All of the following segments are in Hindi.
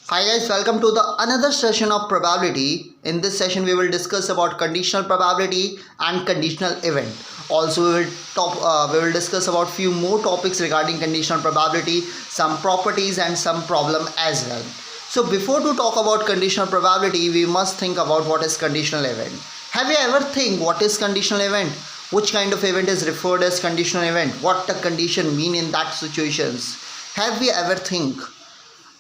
Hi guys, welcome to the another session of probability. In this session, we will discuss about conditional probability and conditional event. Also, we will discuss about few more topics regarding conditional probability, some properties and some problem as well. So before to talk about conditional probability, we must think about what is conditional event. Have you ever think what is conditional event? Which kind of event is referred as conditional event? What the condition mean in that situations? Have you ever think?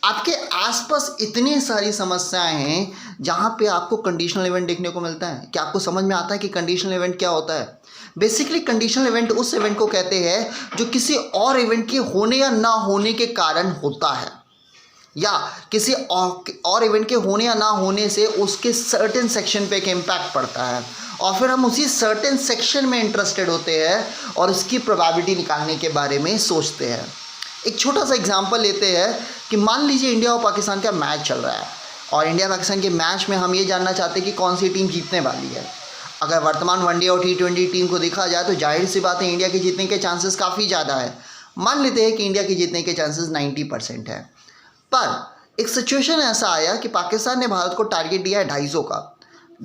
आपके आसपास इतनी सारी समस्याएं हैं जहां पे आपको कंडीशनल इवेंट देखने को मिलता है। क्या आपको समझ में आता है कि कंडीशनल इवेंट क्या होता है? बेसिकली कंडीशनल इवेंट उस इवेंट को कहते हैं जो किसी और इवेंट के होने या ना होने के कारण होता है, या किसी और इवेंट के होने या ना होने से उसके सर्टेन सेक्शन पे एक इम्पैक्ट पड़ता है और फिर हम उसी सर्टेन सेक्शन में इंटरेस्टेड होते हैं और उसकी प्रोबेबिलिटी निकालने के बारे में सोचते हैं। एक छोटा सा एग्जांपल लेते हैं कि मान लीजिए इंडिया और पाकिस्तान का मैच चल रहा है और इंडिया पाकिस्तान के मैच में हम ये जानना चाहते हैं कि कौन सी टीम जीतने वाली है। अगर वर्तमान वनडे और T20 टीम को देखा जाए तो जाहिर सी बात है इंडिया के जीतने के चांसेस काफ़ी ज़्यादा है। मान लेते हैं कि इंडिया के जीतने के चांसेस 90% है, पर एक सिचुएशन ऐसा आया कि पाकिस्तान ने भारत को टारगेट दिया है 250 का।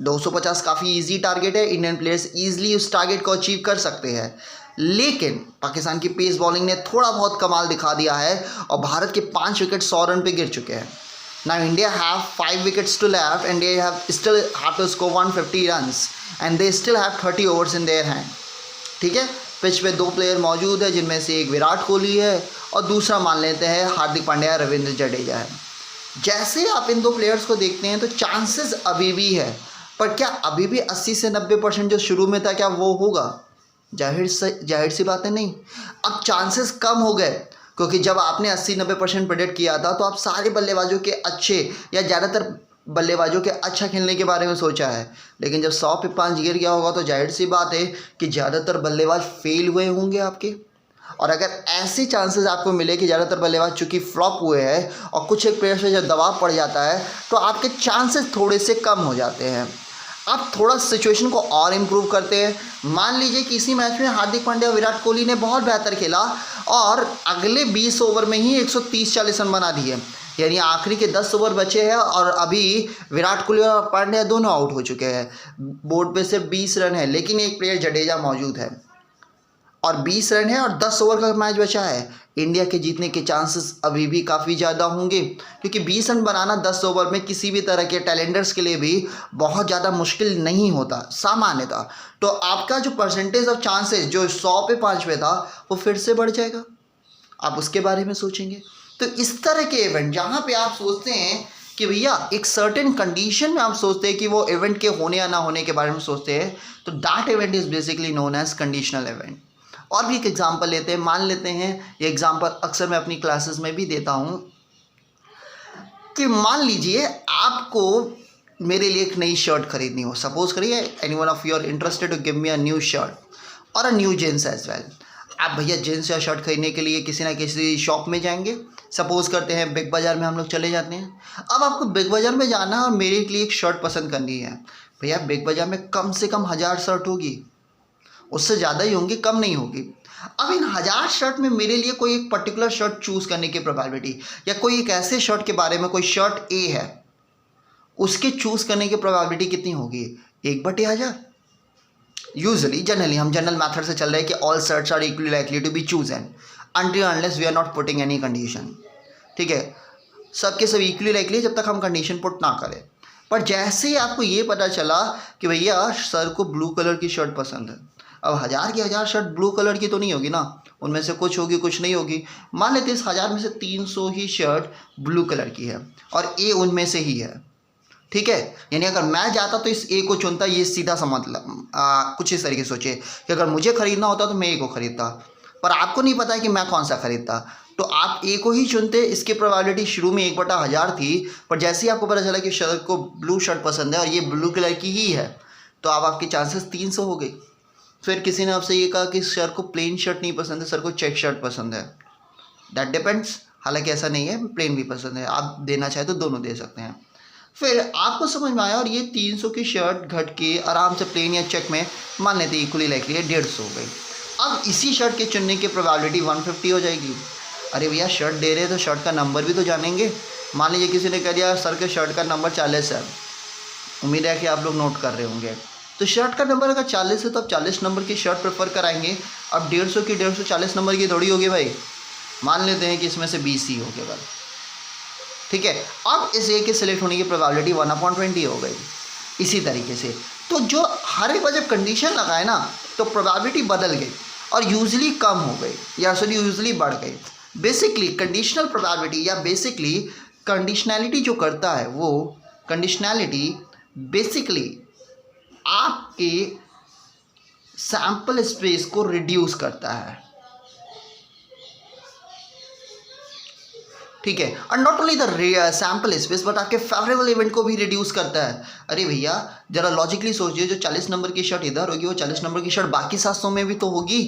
250 काफ़ी ईजी टारगेट है, इंडियन प्लेयर्स ईजिली उस टारगेट को अचीव कर सकते हैं, लेकिन पाकिस्तान की पेस बॉलिंग ने थोड़ा बहुत कमाल दिखा दिया है और भारत के 5 विकेट 100 रन पे गिर चुके हैं। Now India have 5 wickets to left and they have still have to score 150 runs and they still have 30 overs in their hand. ठीक है, पिच पे 2 प्लेयर मौजूद है जिनमें से एक विराट कोहली है और दूसरा मान लेते हैं हार्दिक पांड्या, रविंद्र जडेजा है। जैसे आप इन 2 प्लेयर्स को देखते हैं तो चांसेस अभी भी है, पर क्या अभी भी 80 से 90% जो शुरू में था क्या वो होगा? जाहिर सी बात है नहीं। अब चांसेस कम हो गए क्योंकि जब आपने 80-90% प्रेडिक्ट किया था तो आप सारे बल्लेबाजों के अच्छे या ज़्यादातर बल्लेबाजों के अच्छा खेलने के बारे में सोचा है, लेकिन जब 100 पे 5 गिर गया होगा तो जाहिर सी बात है कि ज़्यादातर बल्लेबाज फेल हुए होंगे आपके। और अगर ऐसे चांसेस आपको मिले कि ज़्यादातर बल्लेबाज चूँकि फ्लॉप हुए हैं और कुछ एक प्लेयर्स पे जब दबाव पड़ जाता है तो आपके चांसेस थोड़े से कम हो जाते हैं। अब थोड़ा सिचुएशन को और इम्प्रूव करते हैं। मान लीजिए कि इसी मैच में हार्दिक पांड्या और विराट कोहली ने बहुत बेहतर खेला और अगले 20 ओवर में ही 130-40 रन बना दिए, यानी आखिरी के 10 ओवर बचे हैं और अभी विराट कोहली और पांड्या दोनों आउट हो चुके हैं। बोर्ड पे सिर्फ 20 रन है, लेकिन एक प्लेयर जडेजा मौजूद है और 20 रन है और 10 ओवर का मैच बचा है। इंडिया के जीतने के चांसेस अभी भी काफ़ी ज़्यादा होंगे क्योंकि 20 रन बनाना 10 ओवर में किसी भी तरह के टैलेंडर्स के लिए भी बहुत ज़्यादा मुश्किल नहीं होता, सामान्य था। तो आपका जो परसेंटेज ऑफ चांसेस जो 100 पे 5 पे था वो फिर से बढ़ जाएगा। आप उसके बारे में सोचेंगे। तो इस तरह के इवेंट जहाँ पे आप सोचते हैं कि भैया एक सर्टेन कंडीशन में आप सोचते हैं कि वो इवेंट के होने या ना होने के बारे में सोचते हैं, तो that event is basically known as conditional event. और भी एक एग्जांपल लेते हैं। मान लेते हैं, ये एग्जांपल अक्सर मैं अपनी क्लासेस में भी देता हूँ कि मान लीजिए आपको मेरे लिए एक नई शर्ट खरीदनी हो। सपोज करिए any one of you are interested to give me a new shirt और a new jeans as well. आप भैया जींस या शर्ट खरीदने के लिए किसी ना किसी शॉप में जाएंगे। सपोज करते हैं बिग बाज़ार में हम लोग चले जाते हैं। अब आपको बिग बाज़ार में जाना है और मेरे लिए एक शर्ट पसंद करनी है। भैया बिग बाज़ार में कम से कम 1000 शर्ट होगी, उससे ज़्यादा ही होंगी, कम नहीं होगी। अब इन 1000 शर्ट में मेरे लिए कोई एक पर्टिकुलर शर्ट चूज़ करने की प्रोबेबिलिटी या कोई एक ऐसे शर्ट के बारे में, कोई शर्ट ए है, उसके चूज़ करने की प्रोबेबिलिटी कितनी होगी? 1/1000। यूजुअली जनरली हम जनरल मैथड से चल रहे हैं कि all shirts are equally likely to be chosen until unless we are not putting any condition. ठीक है, सबके सब इक्वली लाइकली जब तक हम कंडीशन पुट ना करें। पर जैसे ही आपको ये पता चला कि भैया सर को ब्लू कलर की शर्ट पसंद है, अब 1000 की 1000 शर्ट ब्लू कलर की तो नहीं होगी ना, उनमें से कुछ होगी कुछ नहीं होगी। मान लेते हैं इस 1000 में से 300 ही शर्ट ब्लू कलर की है और ए उनमें से ही है। ठीक है, यानी अगर मैं जाता तो इस ए को चुनता। ये सीधा सा मतलब कुछ इस तरीके से सोचिए कि अगर मुझे खरीदना होता तो मैं ए को खरीदता, पर आपको नहीं पता है कि मैं कौन सा खरीदता, तो आप ए को ही चुनते। इसकी प्रोबेबिलिटी शुरू में 1/1000 थी, पर जैसे ही आपको पता चला कि सर को ब्लू शर्ट पसंद है और ये ब्लू कलर की ही है, तो अब आपके चांसेस 300 हो गए। फिर किसी ने आपसे ये कहा कि सर को प्लेन शर्ट नहीं पसंद है, सर को चेक शर्ट पसंद है। दैट डिपेंड्स, हालांकि ऐसा नहीं है, प्लेन भी पसंद है, आप देना चाहे तो दोनों दे सकते हैं। फिर आपको समझ में आया और ये 300 की शर्ट घट के आराम से प्लेन या चेक में मान लेते इक्वली लाइकली है 150 हो गई। अब इसी शर्ट के चुनने की प्रोबेबिलिटी 150 हो जाएगी। अरे भैया शर्ट दे रहे तो शर्ट का नंबर भी तो जानेंगे। मान लीजिए किसी ने कह दिया सर के शर्ट का नंबर 40 है, उम्मीद है कि आप लोग नोट कर रहे होंगे। तो शर्ट का नंबर अगर 40 है तो आप 40 नंबर की शर्ट प्रेफर कराएंगे। अब 150 की 140 नंबर की थोड़ी होगी भाई, मान लेते हैं कि इसमें से 20 ही हो केवल, ठीक है। अब इस ए के सिलेक्ट होने की प्रोबेबिलिटी 1/20 हो गई। इसी तरीके से तो जो हर एक बार जब कंडीशन लगाए ना तो प्रोबेबिलिटी बदल गई और यूजली कम हो गई या सॉरी यूजली बढ़ गई। बेसिकली कंडीशनल प्रोबेबिलिटी या बेसिकली कंडीशनैलिटी जो करता है वो कंडीशनैलिटी बेसिकली आपके सैंपल स्पेस को रिड्यूस करता है, ठीक है। और not only the sample space but आपके फेवरेबल इवेंट को भी रिड्यूस करता है। अरे भैया जरा लॉजिकली सोचिए, जो 40 नंबर की शर्ट इधर होगी वो 40 नंबर की शर्ट बाकी 700 में भी तो होगी,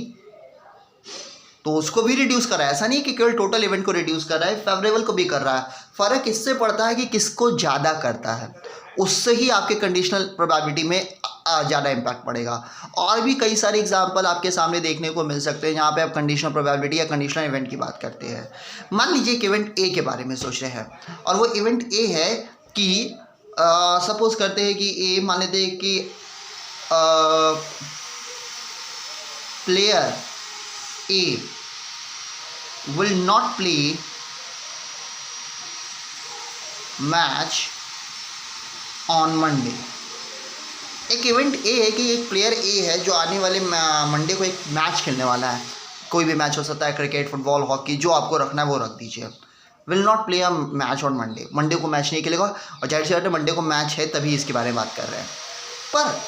तो उसको भी रिड्यूस कर रहा है। ऐसा नहीं कि केवल टोटल इवेंट को रिड्यूस कर रहा है, फेवरेबल को भी कर रहा है। फ़र्क इससे पड़ता है कि किसको ज़्यादा करता है, उससे ही आपके कंडीशनल प्रोबेबिलिटी में ज़्यादा इम्पैक्ट पड़ेगा। और भी कई सारे एग्जांपल आपके सामने देखने को मिल सकते हैं जहाँ पे आप कंडीशनल प्रोबेबिलिटी या कंडीशनल इवेंट की बात करते हैं। मान लीजिए एक इवेंट ए के बारे में सोच रहे हैं और वो इवेंट ए है कि सपोज करते हैं कि ए मान लेते हैं कि player A will not play match on Monday। एक इवेंट ए है कि एक प्लेयर ए है जो आने वाले मंडे को एक मैच खेलने वाला है, कोई भी मैच हो सकता है, क्रिकेट, फुटबॉल, हॉकी, जो आपको रखना है वो रख दीजिए। Will not play a match on Monday, Monday को मैच नहीं खेलेगा। और जाहिर सी बात है मंडे को मैच है तभी इसके बारे में बात कर रहे हैं। पर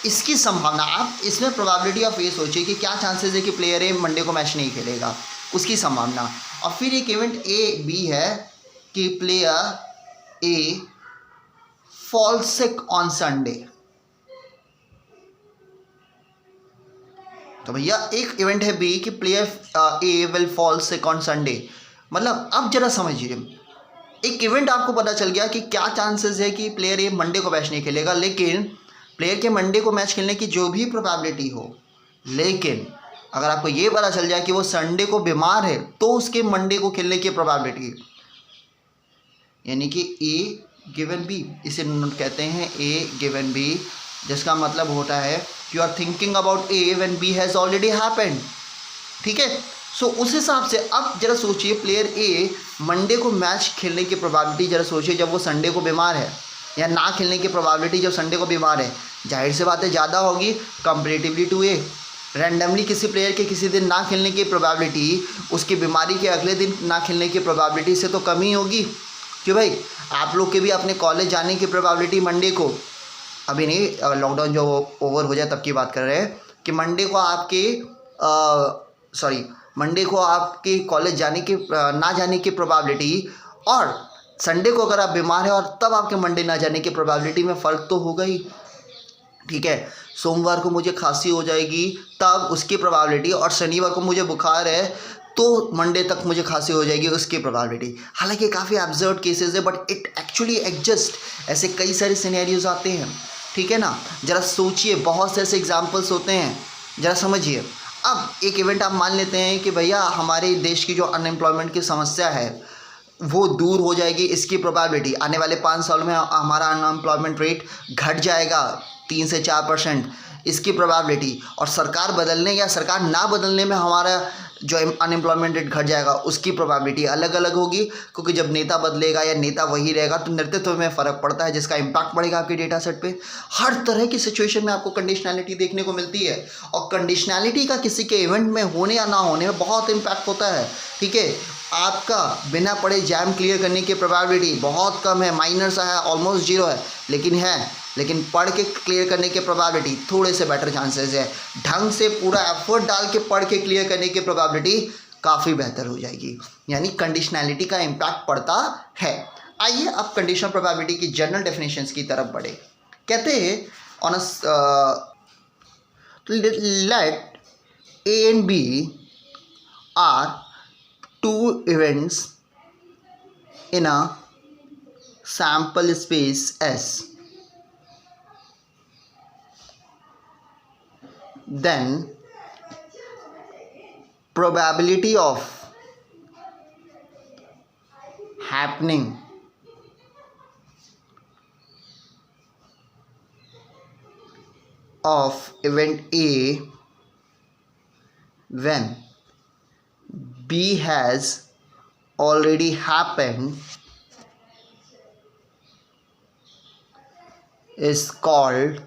इसकी संभावना, आप इसमें प्रोबेबिलिटी ऑफ ए सोचिए कि क्या चांसेस है कि प्लेयर ए मंडे को मैच नहीं खेलेगा, उसकी संभावना। और फिर एक इवेंट ए बी है कि player A fall sick on Sunday. तो भैया एक इवेंट है बी कि player A will fall sick on Sunday, मतलब अब जरा समझिए, एक इवेंट आपको पता चल गया कि क्या चांसेस है कि प्लेयर ए मंडे को मैच नहीं खेलेगा, लेकिन प्लेयर के मंडे को मैच खेलने की जो भी प्रोबेबिलिटी हो, लेकिन अगर आपको ये पता चल जाए कि वो संडे को बीमार है तो उसके मंडे को खेलने की प्रोबेबिलिटी, यानी कि ए गिवन बी, इसे कहते हैं ए गिवन बी, जिसका मतलब होता है you are thinking about A when B has already happened, ठीक है। सो उस हिसाब से अब जरा सोचिए प्लेयर ए मंडे को मैच खेलने की प्रोबेबिलिटी जरा सोचिए जब वो संडे को बीमार है, या ना खेलने की प्रोबेबिलिटी जब संडे को बीमार है, जाहिर सी बात है ज़्यादा होगी कंपेरेटिवली टू ए। रैंडमली किसी प्लेयर के किसी दिन ना खेलने की प्रोबेबिलिटी उसकी बीमारी के अगले दिन ना खेलने की प्रोबेबिलिटी से तो कम ही होगी। कि भाई आप लोग के भी अपने कॉलेज जाने की प्रोबेबिलिटी मंडे को, अभी नहीं, लॉकडाउन जो ओवर हो जाए तब की बात कर रहे हैं, कि मंडे को आपके मंडे को आपके कॉलेज जाने की ना जाने की प्रोबेबिलिटी और संडे को अगर आप बीमार हैं और तब आपके मंडे ना जाने की प्रोबेबिलिटी में फ़र्क तो होगा ही, ठीक है। सोमवार को मुझे खांसी हो जाएगी तब उसकी प्रोबेबिलिटी, और शनिवार को मुझे बुखार है तो मंडे तक मुझे खांसी हो जाएगी उसकी प्रोबेबिलिटी। हालांकि काफ़ी एब्सर्ड केसेस है बट इट एक्चुअली एग्जिस्ट, ऐसे कई सारे सिनेरियोज आते हैं, ठीक है ना। ज़रा सोचिए, बहुत से ऐसे एग्जाम्पल्स होते हैं, ज़रा समझिए। अब एक इवेंट आप मान लेते हैं कि भैया हमारे देश की जो अनएम्प्लॉयमेंट की समस्या है वो दूर हो जाएगी, इसकी प्रोबेबिलिटी आने वाले 5 साल में हमारा अनएम्प्लॉयमेंट रेट घट जाएगा 3 से 4%, इसकी प्रोबेबिलिटी, और सरकार बदलने या सरकार ना बदलने में हमारा जो अनएम्प्लॉयमेंट रेट घट जाएगा उसकी प्रोबेबिलिटी अलग अलग होगी, क्योंकि जब नेता बदलेगा या नेता वही रहेगा तो नेतृत्व में फ़र्क पड़ता है, जिसका इम्पैक्ट पड़ेगा आपके डेटा सेट पे। हर तरह की सिचुएशन में आपको कंडीशनैलिटी देखने को मिलती है, और कंडीशनैलिटी का किसी के इवेंट में होने या ना होने में बहुत इम्पैक्ट होता है, ठीक है। आपका बिना पढ़े एग्जाम क्लियर करने की प्रोबेबिलिटी बहुत कम है, माइनर सा है, ऑलमोस्ट जीरो है, लेकिन पढ़ के क्लियर करने की प्रोबेबिलिटी थोड़े से बेटर चांसेस है। ढंग से पूरा एफर्ट डाल के पढ़ के क्लियर करने की प्रोबेबिलिटी काफ़ी बेहतर हो जाएगी, यानी कंडीशनैलिटी का इम्पैक्ट पड़ता है। आइए अब कंडीशनल प्रोबेबिलिटी की जनरल डेफिनेशंस की तरफ बढ़े। कहते हैं on let A and B are two events in a sample space S, then probability of happening of event A when B has already happened is called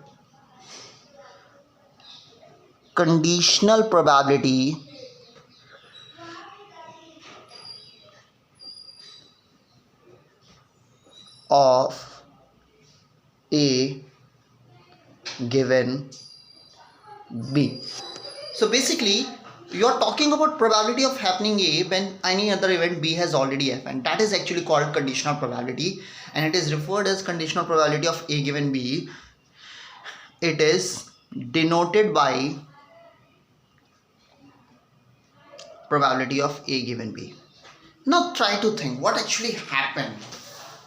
conditional probability of A given B. So basically you are talking about probability of happening A when any other event B has already happened. That is actually called conditional probability, and it is referred as conditional probability of A given B. It is denoted by probability of A given B. Now try to think what actually happened.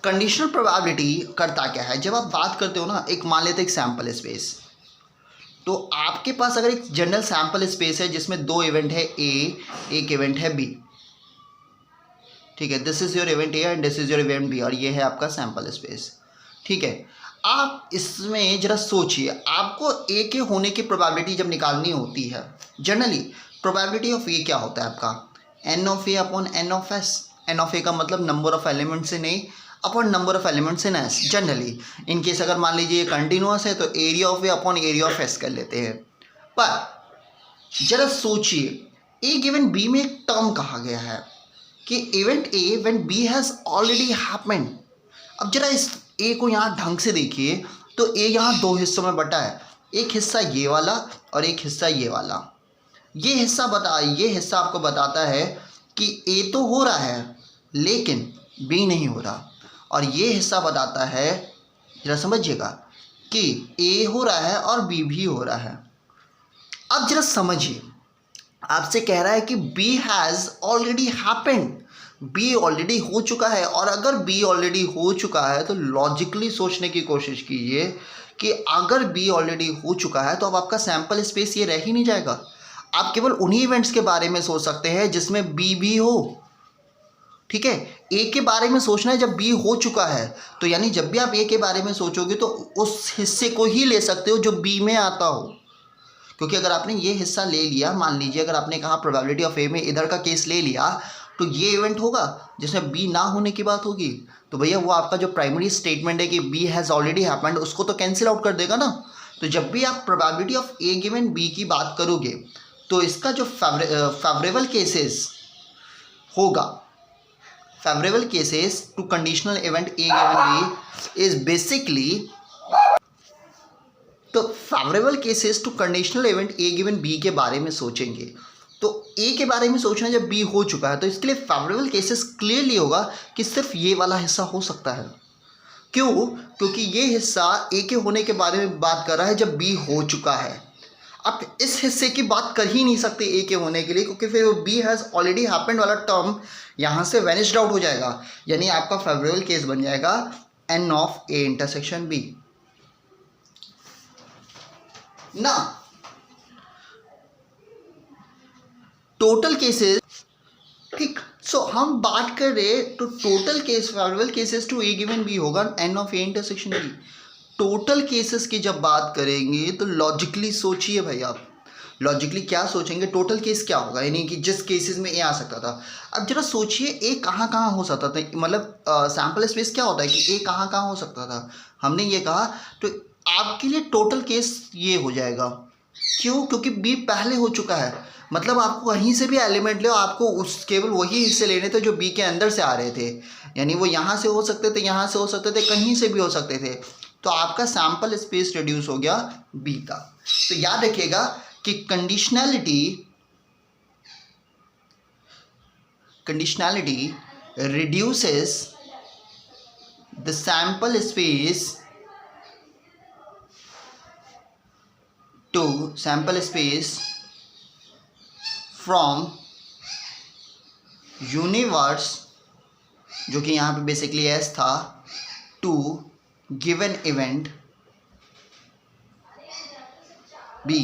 Conditional probability करता क्या है? जब आप बात करते हो ना, एक मान लेते एक सैम्पल स्पेस, तो आपके पास अगर एक जनरल सैम्पल स्पेस है जिसमें दो इवेंट है ए, एक इवेंट है बी, ठीक है, this is your event A and this is your event B, और ये है आपका सैम्पल स्पेस, ठीक है। आप इसमें जरा सोचिए, आपको ए के होने की प्रोबेबिलिटी जब निकालनी होती है, जनरली प्रोबेबिलिटी ऑफ ए क्या होता है आपका? N of A upon n of S. N of A का मतलब नंबर ऑफ एलिमेंट्स से नहीं, upon number of elements in S. Generally in case अगर मान लीजिए कंटिन्यूअस है तो area of A upon area of S कर लेते हैं। पर जरा सोचिए, ए गिवन बी में एक टर्म कहा गया है कि event A when B has already happened. अब जरा इस ए को यहाँ ढंग से देखिए तो ए यहाँ दो हिस्सों में बटा है, एक हिस्सा ये वाला और एक हिस्सा ये वाला। ये हिस्सा आपको बताता है कि ए तो हो रहा है लेकिन बी नहीं हो रहा, और ये हिस्सा बताता है, जरा समझिएगा, कि ए हो रहा है और बी भी हो रहा है। अब जरा समझिए, आपसे कह रहा है कि B has already happened, B already हो चुका है, और अगर बी ऑलरेडी हो चुका है तो लॉजिकली सोचने की कोशिश कीजिए कि अगर बी ऑलरेडी हो चुका है तो अब आपका सैम्पल स्पेस ये रह ही नहीं जाएगा। आप केवल उन्हीं इवेंट्स के बारे में सोच सकते हैं जिसमें बी भी हो, ठीक है। ए के बारे में सोचना है जब बी हो चुका है, तो यानी जब भी आप ए के बारे में सोचोगे तो उस हिस्से को ही ले सकते हो जो बी में आता हो, क्योंकि अगर आपने ये हिस्सा ले लिया, मान लीजिए अगर आपने कहा प्रोबेबिलिटी ऑफ ए में इधर का केस ले लिया, तो ये इवेंट होगा जिसमें बी ना होने की बात होगी, तो भैया वो आपका जो प्राइमरी स्टेटमेंट है कि बी हैज़ ऑलरेडी हैपेंड, उसको तो कैंसिल आउट कर देगा ना। तो जब भी आप probability of A given B की बात करोगे तो इसका जो फेवरेबल केसेस होगा, favourable cases to conditional event A given B is basically, तो favourable cases to conditional event A given B के बारे में सोचेंगे तो ए के बारे में सोचना जब बी हो चुका है, तो इसके लिए फेवरेबल केसेस क्लियरली होगा कि सिर्फ ये वाला हिस्सा हो सकता है। क्यों? क्योंकि ये हिस्सा ए के होने के बारे में बात कर रहा है जब बी हो चुका है। आप इस हिस्से की बात कर ही नहीं सकते ए के होने के लिए, क्योंकि फिर वो बी हैज़ ऑलरेडी हैपेंड वाला टर्म यहाँ से वैनिश्ड आउट हो जाएगा, यानी आपका फेवरेबल केस बन जाएगा n of A intersection B. ना टोटल केसेस, ठीक, सो हम बात कर रहे तो total case favourable cases to A given B होगा n of A intersection B. Total cases की जब बात करेंगे तो लॉजिकली सोचिए भाई, आप लॉजिकली क्या सोचेंगे, टोटल केस क्या होगा, यानी कि जिस केसेस में ए आ सकता था। अब जरा सोचिए ए कहाँ कहाँ हो सकता था, मतलब सैम्पल स्पेस क्या होता है कि ए कहाँ कहाँ हो सकता था, हमने ये कहा, तो आपके लिए टोटल केस ये हो जाएगा। क्यों? क्योंकि बी पहले हो चुका है, मतलब आपको कहीं से भी एलिमेंट ले, आपको उस केवल वही हिस्से लेने थे जो बी के अंदर से आ रहे थे, यानी वो यहाँ से हो सकते थे, यहाँ से हो सकते थे, कहीं से भी हो सकते थे, तो आपका सैम्पल स्पेस रिड्यूस हो गया बी का। तो याद रखिएगा कि conditionality reduces the sample space from universe, जो कि यहाँ पे बेसिकली एस था, टू गिवन इवेंट बी।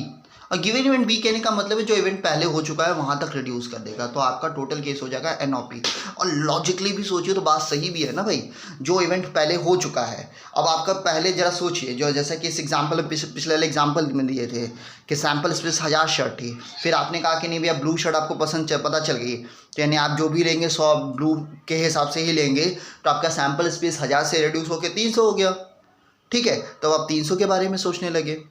और गिवन इवेंट बी कहने का मतलब है जो इवेंट पहले हो चुका है वहाँ तक रिड्यूस कर देगा, तो आपका टोटल केस हो जाएगा एनओपी। और लॉजिकली भी सोचिए तो बात सही भी है ना भाई, जो इवेंट पहले हो चुका है। अब आपका पहले जरा सोचिए, जो जैसा कि इस एग्जाम्पल पिछले वाले एग्जाम्पल में दिए थे कि सैम्पल स्पेस 1000 शर्ट थी, फिर आपने कहा कि नहीं भैया ब्लू शर्ट आपको पता चल गई, तो यानी आप जो भी लेंगे 100 ब्लू के हिसाब से ही लेंगे, तो आपका सैम्पल स्पेस 1000 से रिड्यूस होकर 300 हो गया। ठीक है, तो आप 300 के बारे में सोचने लगे।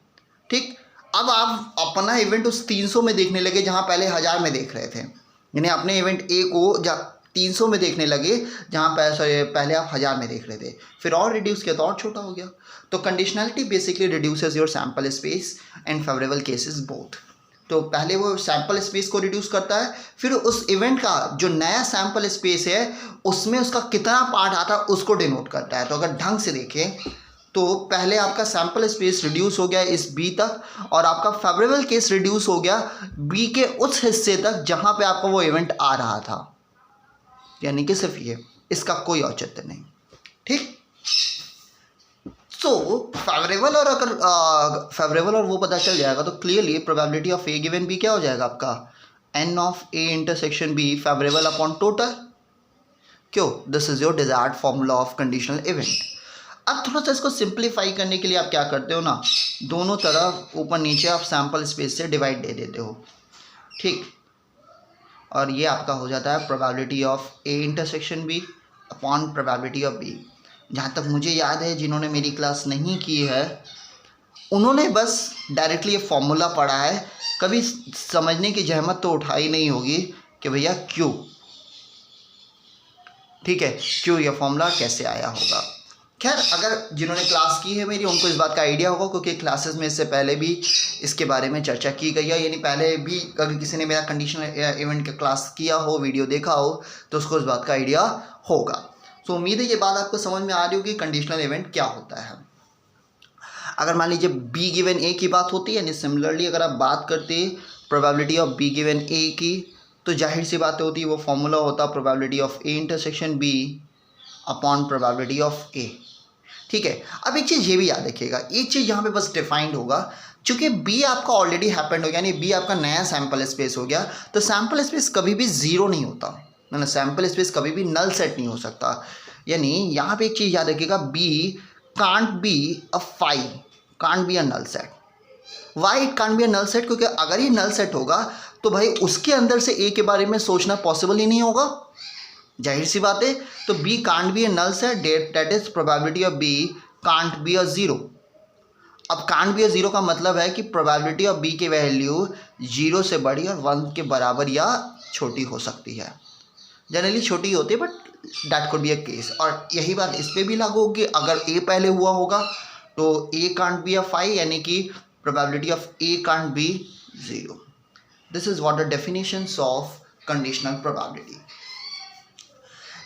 ठीक, अब आप अपना इवेंट उस 300 में देखने लगे जहाँ पहले 1000 में देख रहे थे, यानी अपने इवेंट ए को 300 में देखने लगे जहाँ पहले आप 1000 में देख रहे थे, फिर और रिड्यूस किया तो और छोटा हो गया। तो conditionality basically reduces your sample space and favourable cases both. तो पहले वो सैम्पल स्पेस को रिड्यूस करता है, फिर उस इवेंट का जो नया सैम्पल स्पेस है उसमें उसका कितना पार्ट आता है उसको डिनोट करता है। तो अगर ढंग से देखें तो पहले आपका सैम्पल स्पेस रिड्यूस हो गया इस बी तक, और आपका फेवरेबल केस रिड्यूस हो गया बी के उस हिस्से तक जहां पे आपका वो इवेंट आ रहा था, यानी कि सिर्फ ये, इसका कोई औचित्य नहीं। ठीक, सो फेवरेबल और अगर फेवरेबल और वो पता चल जाएगा तो clearly probability of A given B क्या हो जाएगा आपका, n of A intersection B favourable upon total. क्यों? This is your desired formula of conditional event. अब थोड़ा सा इसको सिंप्लीफाई करने के लिए आप क्या करते हो ना, दोनों तरफ ऊपर नीचे आप सैम्पल स्पेस से डिवाइड दे देते हो। ठीक, और ये आपका हो जाता है probability of A intersection B upon probability of B. जहाँ तक मुझे याद है, जिन्होंने मेरी क्लास नहीं की है उन्होंने बस डायरेक्टली ये फॉर्मूला पढ़ा है, कभी समझने की जहमत तो उठाई नहीं होगी कि भैया क्यों, ठीक है, क्यों ये फॉर्मूला कैसे आया होगा। खैर, अगर जिन्होंने क्लास की है मेरी उनको इस बात का आइडिया होगा, क्योंकि क्लासेस में इससे पहले भी इसके बारे में चर्चा की गई है, यानी पहले भी अगर किसी ने मेरा कंडीशनल इवेंट का क्लास किया हो, वीडियो देखा हो, तो उसको इस बात का आइडिया होगा। तो उम्मीद है ये बात आपको समझ में आ रही होगी कंडीशनल इवेंट क्या होता है। अगर मान लीजिए बी गिवन ए की बात होती है, यानी सिमिलरली अगर आप बात करते प्रोबेबिलिटी ऑफ बी गिवन ए की, तो जाहिर सी बात होती है वो फॉर्मूला होता probability of A intersection B upon probability of A. ठीक है, अब एक चीज़ ये भी याद रखिएगा, एक चीज़ यहाँ पे बस डिफाइंड होगा, चूंकि बी आपका ऑलरेडी हैपेंड हो गया, यानी बी आपका नया सैम्पल स्पेस हो गया, तो सैम्पल स्पेस कभी भी जीरो नहीं होता, ना सैम्पल स्पेस कभी भी नल सेट नहीं हो सकता। यानी यहाँ पे एक चीज़ याद रखिएगा, B can't be a phi, can't be a null set. Why it can't be a null set? क्योंकि अगर ये नल सेट होगा तो भाई उसके अंदर से ए के बारे में सोचना पॉसिबल ही नहीं होगा, जाहिर सी बात है। तो B can't be a null set, that is probability of B can't be a zero. अब कांट बी अ जीरो का मतलब है कि प्रोबेबिलिटी ऑफ बी की वैल्यू जीरो से बड़ी और 1 के बराबर या छोटी हो सकती है, जनरली छोटी होती है, but that could be a case. और यही बात इस पर भी लागू होगी, अगर ए पहले हुआ होगा तो ए कांट बी अ फाई, यानी कि probability of A can't be zero. This is what the definitions of conditional probability.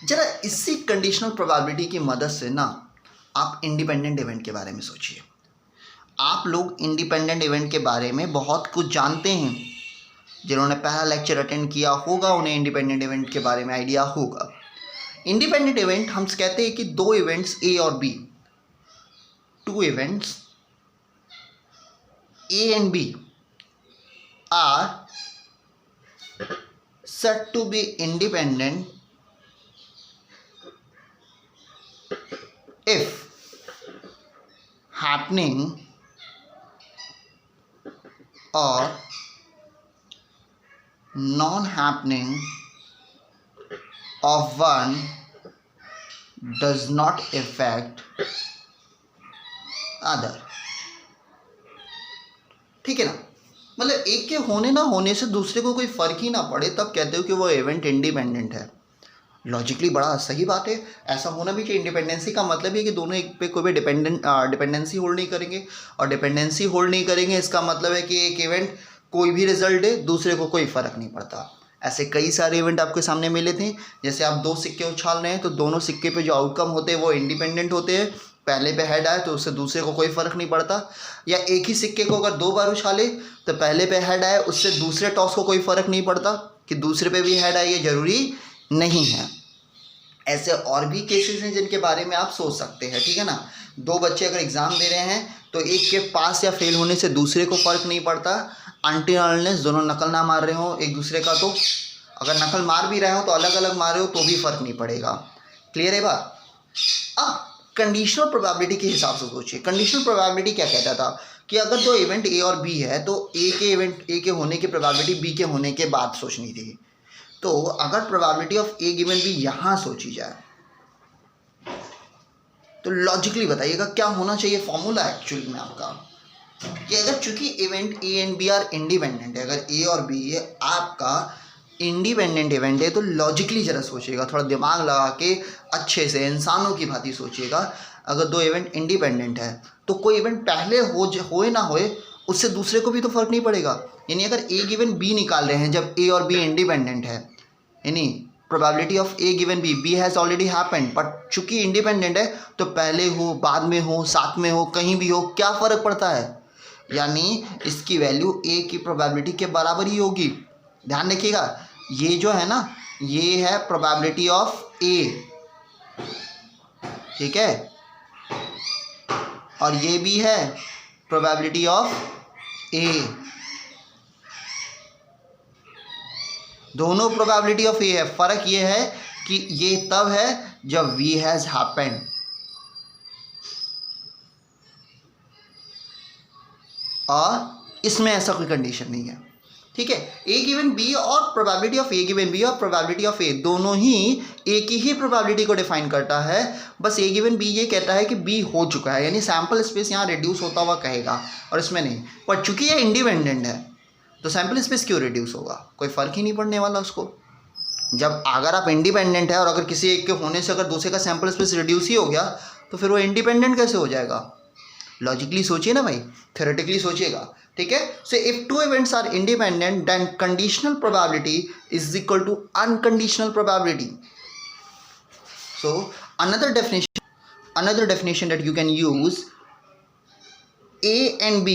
जरा इसी कंडीशनल प्रोबेबिलिटी की मदद से ना आप इंडिपेंडेंट इवेंट के बारे में सोचिए। आप लोग इंडिपेंडेंट इवेंट के बारे में बहुत कुछ जानते हैं, जिन्होंने पहला लेक्चर अटेंड किया होगा उन्हें इंडिपेंडेंट इवेंट के बारे में आइडिया होगा। इंडिपेंडेंट इवेंट हम कहते हैं कि दो इवेंट्स ए और B, two events A and B are said to be independent if happening or non-happening of one does not affect other। ठीक है ना, मतलब एक के होने ना होने से दूसरे को कोई फ़र्क ही ना पड़े, तब कहते हो कि वो इवेंट इंडिपेंडेंट है। लॉजिकली बड़ा सही बात है, ऐसा होना भी चाहिए। इंडिपेंडेंसी का मतलब ये कि दोनों एक पे कोई भी डिपेंडेंसी होल्ड नहीं करेंगे, और डिपेंडेंसी होल्ड नहीं करेंगे इसका मतलब है कि एक इवेंट कोई भी रिजल्ट है दूसरे को कोई फ़र्क नहीं पड़ता। ऐसे कई सारे इवेंट आपके सामने मिले थे, जैसे आप दो सिक्के उछाल रहे हैं तो दोनों सिक्के पे जो आउटकम होते हैं वो इंडिपेंडेंट होते हैं। पहले पे हेड आए तो उससे दूसरे को कोई फ़र्क नहीं पड़ता, या एक ही सिक्के को अगर 2 बार उछाले तो पहले पे हेड आए उससे दूसरे टॉस को कोई फ़र्क नहीं पड़ता कि दूसरे पे भी हेड आए, ये ज़रूरी नहीं है। ऐसे और भी केसेस हैं जिनके बारे में आप सोच सकते हैं, ठीक है ना। 2 बच्चे अगर एग्ज़ाम दे रहे हैं तो एक के पास या फेल होने से दूसरे को फ़र्क नहीं पड़ता, अनटिल अनलेस दोनों नकल ना मार रहे हो एक दूसरे का। तो अगर नकल मार भी रहे हो तो अलग अलग मार रहे हो तो भी फर्क नहीं पड़ेगा। क्लियर है बात? अब कंडीशनल प्रोबेबिलिटी के हिसाब से सोचिए। कंडीशनल प्रोबेबिलिटी क्या कहता था कि अगर दो इवेंट ए और बी है तो ए के इवेंट ए के होने की प्रोबेबिलिटी बी के होने के बाद सोचनी थी। तो अगर probability of A given B यहां सोची जाए तो लॉजिकली बताइएगा क्या होना चाहिए फॉर्मूला एक्चुअली में आपका, कि अगर चूंकि event A and B are independent है, अगर ए और बी ये आपका इंडिपेंडेंट इवेंट है तो लॉजिकली जरा सोचिएगा, थोड़ा दिमाग लगा के अच्छे से इंसानों की भांति सोचिएगा। अगर दो इवेंट इंडिपेंडेंट है तो कोई इवेंट पहले होए ना होए उससे दूसरे को भी तो फर्क नहीं पड़ेगा। यानी अगर ए गिवन बी निकाल रहे हैं जब ए और बी इंडिपेंडेंट है, यानी probability of A given B, B has already happened, but चूंकि इंडिपेंडेंट है तो पहले हो बाद में हो साथ में हो कहीं भी हो क्या फ़र्क पड़ता है, यानी इसकी वैल्यू ए की प्रोबेबिलिटी के बराबर ही होगी। ध्यान रखिएगा, ये जो है ना ये है प्रोबेबिलिटी ऑफ ए, ठीक है, और ये भी है प्रोबेबिलिटी ऑफ ए। दोनों प्रोबेबिलिटी ऑफ ए है। फर्क ये है कि ये तब है जब वी हैज़ हैपेंड, और इसमें ऐसा कोई कंडीशन नहीं है। ठीक है, ए गिवन बी और probability of A given B और प्रोबेबिलिटी ऑफ ए दोनों ही एक ही प्रोबेबिलिटी को डिफाइन करता है। बस ए गिवन बी ये कहता है कि बी हो चुका है, यानी सैम्पल स्पेस यहाँ रिड्यूस होता हुआ कहेगा, और इसमें नहीं। पर चूंकि ये इंडिपेंडेंट है तो सैम्पल स्पेस क्यों रिड्यूस होगा, कोई फ़र्क ही नहीं पड़ने वाला उसको। जब अगर आप इंडिपेंडेंट है और अगर किसी एक के होने से अगर दूसरे का सैम्पल स्पेस रिड्यूस ही हो गया तो फिर वो इंडिपेंडेंट कैसे हो जाएगा। लॉजिकली सोचिए ना भाई, थ्योरेटिकली सोचिएगा। ठीक है, so if two events are independent then conditional probability is equal to unconditional probability. So another definition that you can use, A and B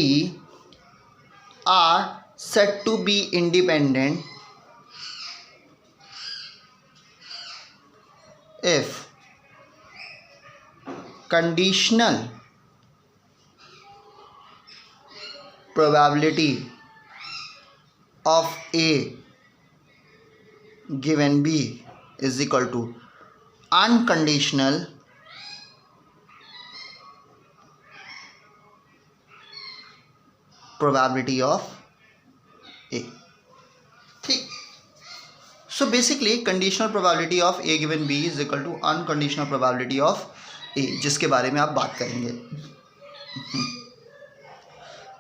are said to be independent if conditional probability of A given B is equal to unconditional probability of A। ठीक, so basically conditional probability of A given B is equal to unconditional probability of A, जिसके बारे में आप बात करेंगे।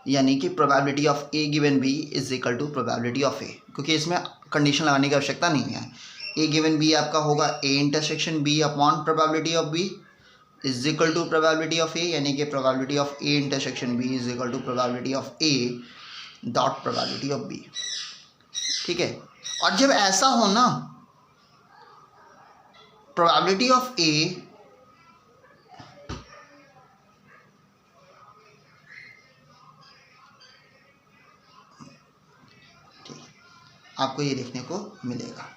यानी कि probability of A given B is equal to probability of A, क्योंकि इसमें कंडीशन लगाने की आवश्यकता नहीं है। ए गिवन बी आपका होगा A intersection B upon probability of B is equal to probability of A, यानी कि probability of A intersection B is equal to probability of A dot probability of B. ठीक है, और जब ऐसा हो ना प्रोबेबिलिटी ऑफ ए आपको ये देखने को मिलेगा।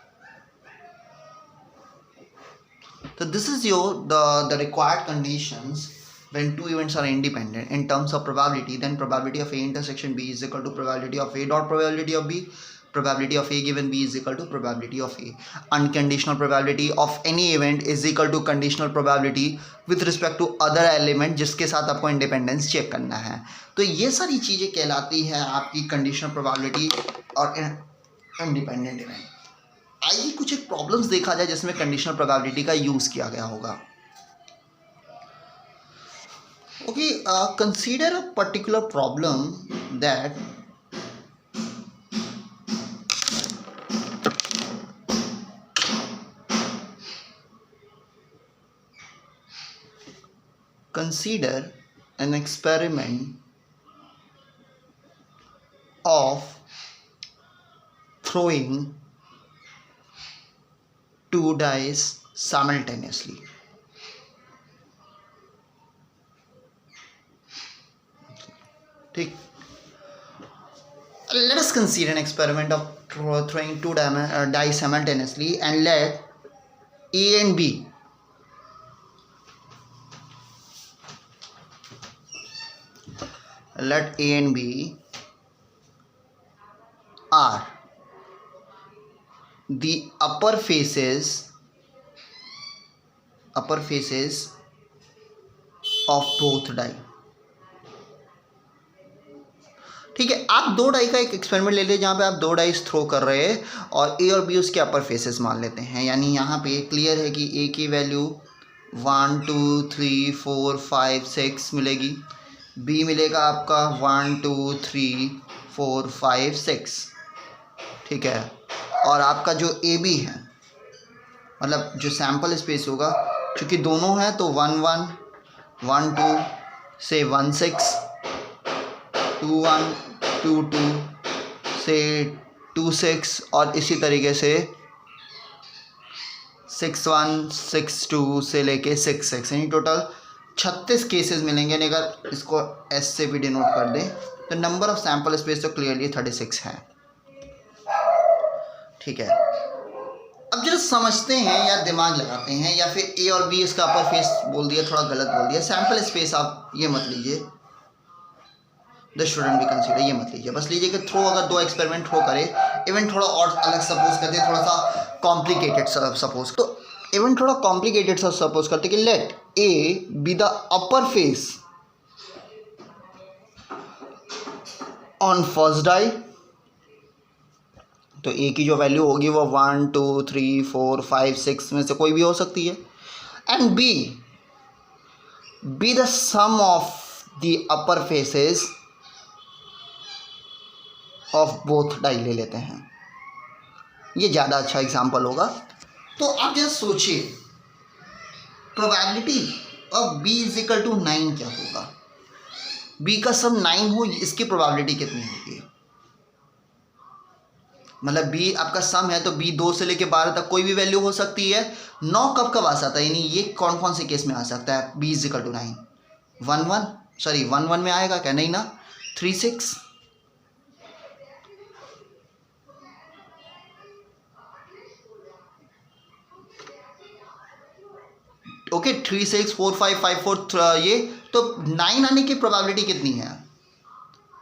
तो this is your the required conditions when two events are independent in terms of probability, then probability of A intersection B is equal to probability of A dot probability of B, probability of A given B is equal to probability of A। Unconditional probability of any event is equal to conditional probability with respect to other element जिसके साथ आपको इंडिपेंडेंस चेक करना है। तो ये सारी चीज़ें कहलाती है आपकी कंडीशनल प्रोबेबिलिटी और इंडिपेंडेंट इवेंट। आइए कुछ एक प्रॉब्लम्स देखा जाए जिसमें कंडीशनल प्रोबेबिलिटी का यूज़ किया गया होगा। Okay, consider a particular problem that consider an experiment of throwing two dice simultaneously. ठीक, let us consider an experiment of throwing two dice simultaneously and let A and B are the upper faces of both die. ठीक है, आप दो डाई का एक एक्सपेरिमेंट ले लीजिए जहाँ पे आप दो डाइस थ्रो कर रहे हैं और ए और बी उसके अपर फेसेस मान लेते हैं। यानी यहाँ पे क्लियर है कि ए की वैल्यू 1 2 3 4 5 6 मिलेगी, बी मिलेगा आपका 1 2 3 4 5 6। ठीक है, और आपका जो ए बी है मतलब जो सैम्पल स्पेस होगा, क्योंकि दोनों हैं तो 1 1 1 2 से 1 6 2 1 2 2 से 2 6 और इसी तरीके से 6 1 6 2 से लेके 6 6, यानी टोटल 36 केसेस मिलेंगे। यानी अगर इसको एस से भी डिनोट कर दें तो नंबर ऑफ सैम्पल स्पेस तो क्लियरली 36 है। ठीक है, अब जरा समझते हैं या दिमाग लगाते हैं, या फिर ए और बी इसका अपर फेस बोल दिया, थोड़ा गलत बोल दिया। सैम्पल स्पेस आप ये मत लीजिए, द स्टूडेंट भी कंसीडर ये मत लीजिए, बस लीजिए कि थ्रो अगर दो एक्सपेरिमेंट थ्रो करे, इवेंट थोड़ा और अलग सपोज करते हैं, थोड़ा सा कॉम्प्लिकेटेड सपोज, तो इवेंट थोड़ा कॉम्प्लिकेटेड सा सपोज करते कि let A be the upper face on first die. तो ए की जो वैल्यू होगी वो 1 2 3 4 5 6 में से कोई भी हो सकती है, and B the sum of the upper faces of both die ले लेते हैं। ये ज़्यादा अच्छा एग्जाम्पल होगा। तो आप जरा सोचिए probability of b is equal to 9 क्या होगा। b का सम 9 हो, इसकी प्रोबेबिलिटी कितनी होगी। मतलब b आपका सम है तो b 2 से लेके 12 तक कोई भी वैल्यू हो सकती है। 9 कब कब आ सकता है, यानी ये कौन कौन से केस में आ सकता है। b इज इक्वल टू 9 1 1 में आएगा क्या, नहीं ना। 3 6 ओके 3 6 4 5 5 4 ये तो 9 आने की प्रोबेबिलिटी कितनी है।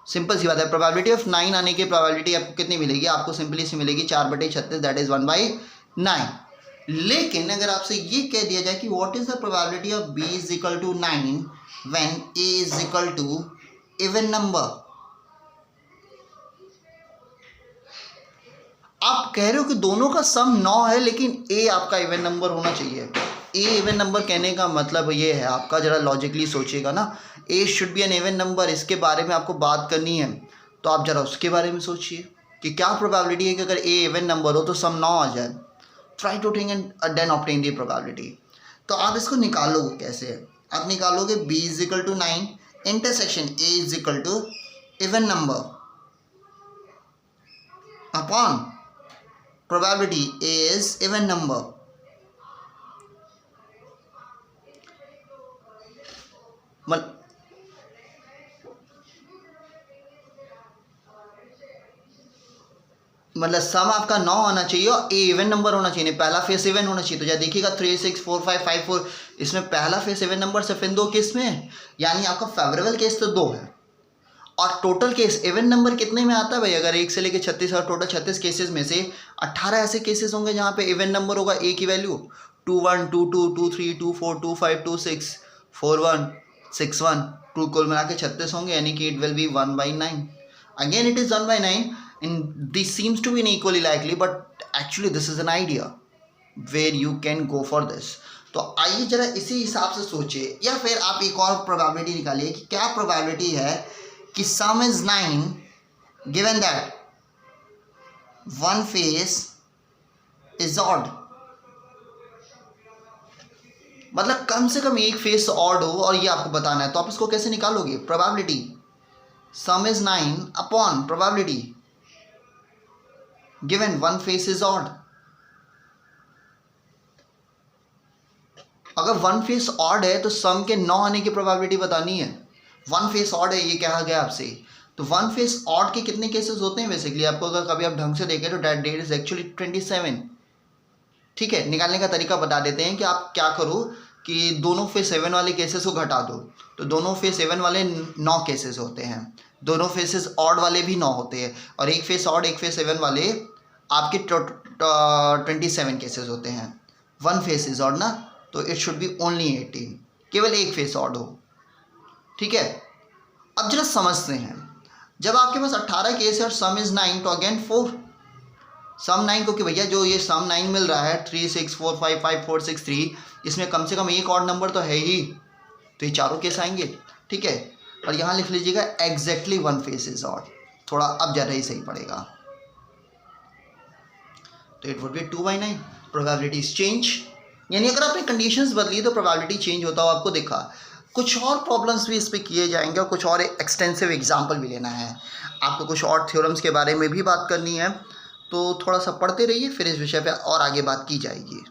सिंपल सी बात है, प्रोबेबिलिटी ऑफ 9 आने की प्रोबेबिलिटी आपको कितनी मिलेगी, आपको सिंपली सी मिलेगी 4/36, दैट इज 1/9। लेकिन अगर आपसे ये कह दिया जाए कि what is the probability of b is equal to 9 when a is equal to even number. आप कह रहे हो कि दोनों का सम 9 है लेकिन a आपका इवन नंबर होना चाहिए। ए इवन नंबर कहने का मतलब ये है, आपका जरा लॉजिकली सोचिएगा ना, A should be an even number, इसके बारे में आपको बात करनी है तो आप जरा उसके बारे में सोचिए कि क्या प्रोबेबिलिटी है कि अगर ए इवन नंबर हो तो सम 9 आ जाए। Try to think and then obtain the probability. तो आप इसको निकालोगे कैसे, आप निकालोगे b is equal to 9 intersection a is equal to even number upon probability a is even number. मतलब सम आपका 9 आना चाहिए और ए इवन नंबर होना चाहिए, पहला फेस इवन होना चाहिए। तो जब देखिएगा 3 6 4 5 5 4 इसमें पहला फेस इवन नंबर सिर्फ इन 2 केस में है, यानी आपका फेवरेबल केस तो 2 है और टोटल केस इवन नंबर कितने में आता है भाई। अगर 1 से लेकर 36 और टोटल 36 केसेस में से 18 ऐसे केसेस होंगे जहाँ पे इवन नंबर होगा ए की वैल्यू 2 1 2 2 2 3 2 4 2 5 2 6 4 1 6 1 2 कुल मिला के 36 होंगे, यानी कि it will be 1/9। Again it is 1/9 and this seems to be equally likely, but actually this is an idea where you can go for this। तो आइए जरा इसी हिसाब से सोचिए, या फिर आप एक और प्रोबेबिलिटी निकालिए कि क्या प्रोबेबिलिटी है कि सम is 9 given that one face is odd. मतलब कम से कम एक फेस ऑड हो और ये आपको बताना है, तो आप इसको कैसे निकालोगे। Probability some is 9 upon probability given one face is odd। अगर वन फेस ऑड है तो सम के 9 आने की प्रोबेबिलिटी बतानी है। वन फेस ऑड है ये कहा गया आपसे, तो वन फेस ऑड के कितने केसेस होते हैं बेसिकली, आपको अगर कभी आप ढंग से देखें तो डेट डेट इज एक्चुअली 27। ठीक है, निकालने का तरीका बता देते हैं कि आप क्या करो कि दोनों फेस 7 वाले केसेस को घटा दो, तो दोनों फेस 7 वाले 9 केसेस होते हैं, दोनों फेसेस ऑड वाले भी 9 होते हैं, और एक फेस ऑड एक फेस इवन वाले आपके 27 केसेस होते हैं। वन फेस इज ऑड ना, तो इट शुड बी ओनली 18, केवल एक फेस ऑड हो। ठीक है, अब जरा समझते हैं, जब आपके पास 18 केस है और सम इज 9, तो अगेन 4 सम 9 को कि भैया जो ये सम 9 मिल रहा है 3 6 4 5 5 4 6 3, इसमें कम से कम एक ऑड नंबर तो है ही, तो ये चारों केस आएंगे। ठीक है, और यहाँ लिख लीजिएगा exactly one face is odd, थोड़ा अब ज़्यादा ही सही पड़ेगा, तो it would be 2/9। Probabilities change, यानी अगर आपने कंडीशंस बदली तो प्रोबेबिलिटी चेंज होता हुआ आपको दिखा। कुछ और प्रॉब्लम्स भी इस पर किए जाएंगे और कुछ और एक्सटेंसिव एग्जाम्पल भी लेना है आपको, कुछ और थ्योरम्स के बारे में भी बात करनी है, तो थोड़ा सा पढ़ते रहिए, फिर इस विषय पे और आगे बात की जाएगी।